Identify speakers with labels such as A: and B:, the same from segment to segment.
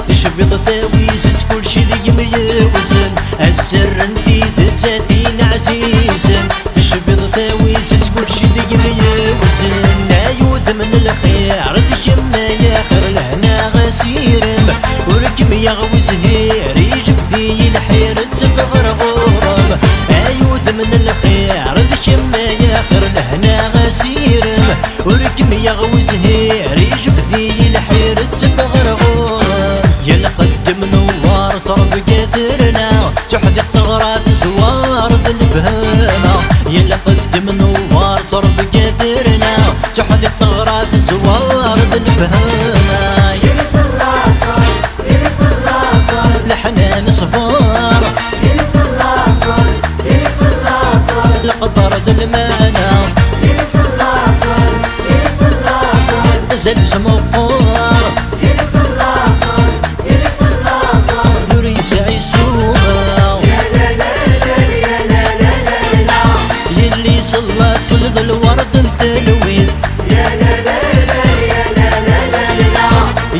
A: تشبيض تاويزت كلشي اللي ميوزن السر نديد تاتين عزيزا تشبيض تاويزت كلشي اللي ميوزن عيود من الخيار اليما ياخر لهنا غسيرم وركم يغوز هير يجب ذي الحير تبغر غرب عيود من الخيار اليما ياخر لهنا غسيرم وركم يغوز هير يجب ذي الحير تبغر غرب يلقد منوار صرب قدرنا تحدق تغرات زوار ذنبهنا يلقد منوار صرب قدرنا تحدق تغرات زوار ذنبهنا
B: يلس اللاصر يلس اللاصر
A: لحنان صفار
B: يلس اللاصر يلس اللاصر
A: القدر ذا المعنى
B: يلس اللاصر يلس اللاصر
A: زل سموار
B: يلس اللاصر يلس اللاصر
A: نوري سعي سوما
B: يا لا لا لا يا لا لا لا لا
A: يلي صلى صلد الورد التلويد
B: يا لا لا لا يا لا لا لا لا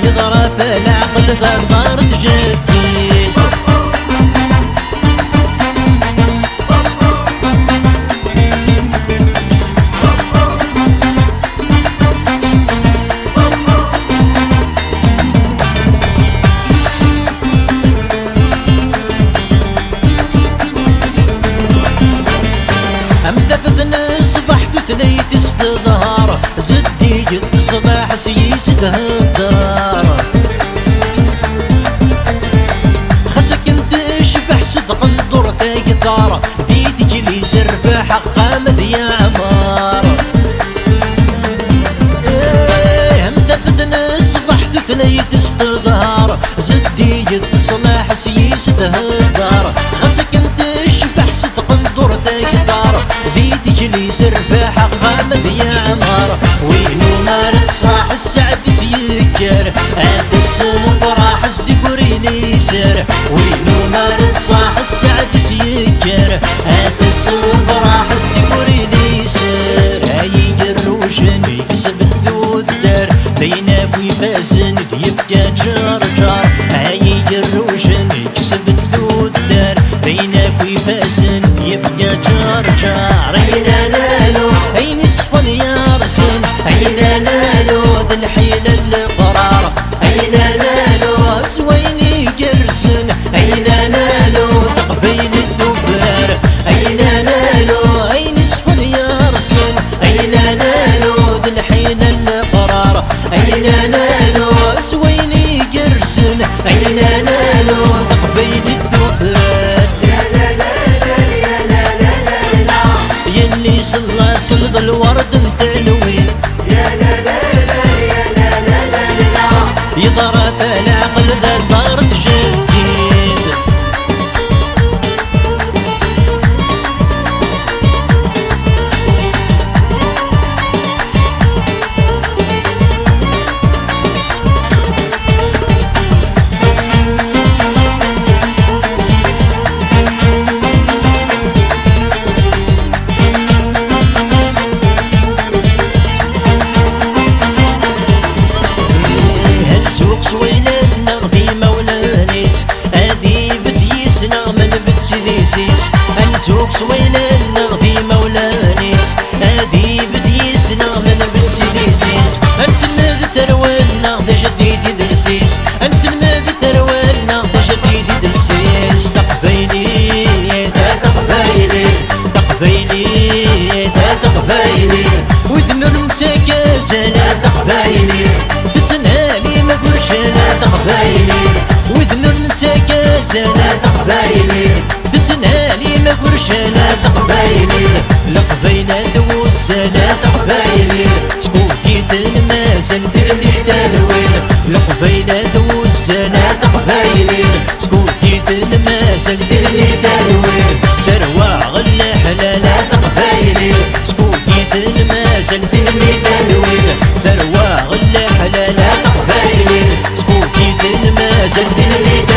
A: يضرب العقل ذا صارت جديد صباح قتلي تستظهر زدي الصباح سيسدها الدار خسك انت شبح صدق الدور تاقدار ديدك لي سربح قامد يا عمار همدفدنا صباح قتلي تستظهر زدي الصباح سيسدها الدار خسك انت شبح صدق الدور تاقدار ديدك لي سربح قامد يا عمار وينو مارد صاح السعد سيكر عند السفراح ازدقوريني سر وينو مارد صاح السعد سيكر عند السفراح ازدقوريني سر هاي جروشن يكسب الذود دار بين ابوي فازن يبقى جرجر هاي جروشن يكسب الذود دار بين ابوي فازن يبقى جرجر
B: أين نالو
A: أين صفن يا رسن أين نالو ذا الحيل القرار
B: أين نالو
A: زويني قرسن أين نالو تقبيل الدبر
B: أين نالو
A: أين صفن يا رسن
B: أين نالو
A: ذا الحيل القرار
B: أين نالو
A: زويني قرسن
B: أين نالو
A: تقبيل الدبر
B: يا لا لا لا يا لا لا لا لا
A: يلي صلى صلد الورد التلوين
B: يا لا لا لا يا لا لا لا لا
A: يضرب العقل ذا صارت جديد هالسوق سوينا نغدي مولانيس هادي بديسنا من بتسديسيس هالسوق سوينا نغدي مولانيس هادي بديسنا من بتسديسيس هنسلم تروالنا ذا جديد دلسيس هنسلم تروالنا ذا جديد دلسيس تقبيلي
B: تقبيلي
A: تقبيلي
B: تقبيلي
A: وذنر متكازنا
B: تقبيلي
A: تتنالي ما قرشنا
B: تقبيلي
A: وذنر متكازنا
B: تقبيلي
A: تتنالي ما قرشنا
B: تقبيلي
A: لقبينا دوزنا
B: تقبيلي
A: سكوكيت المازن ديرلي تلوين لقبينا دوزنا
B: تقبيلي
A: سكوكيت المازن ديرلي تلوين دروا غلا حلالا
B: تقبيلي
A: جنن اللي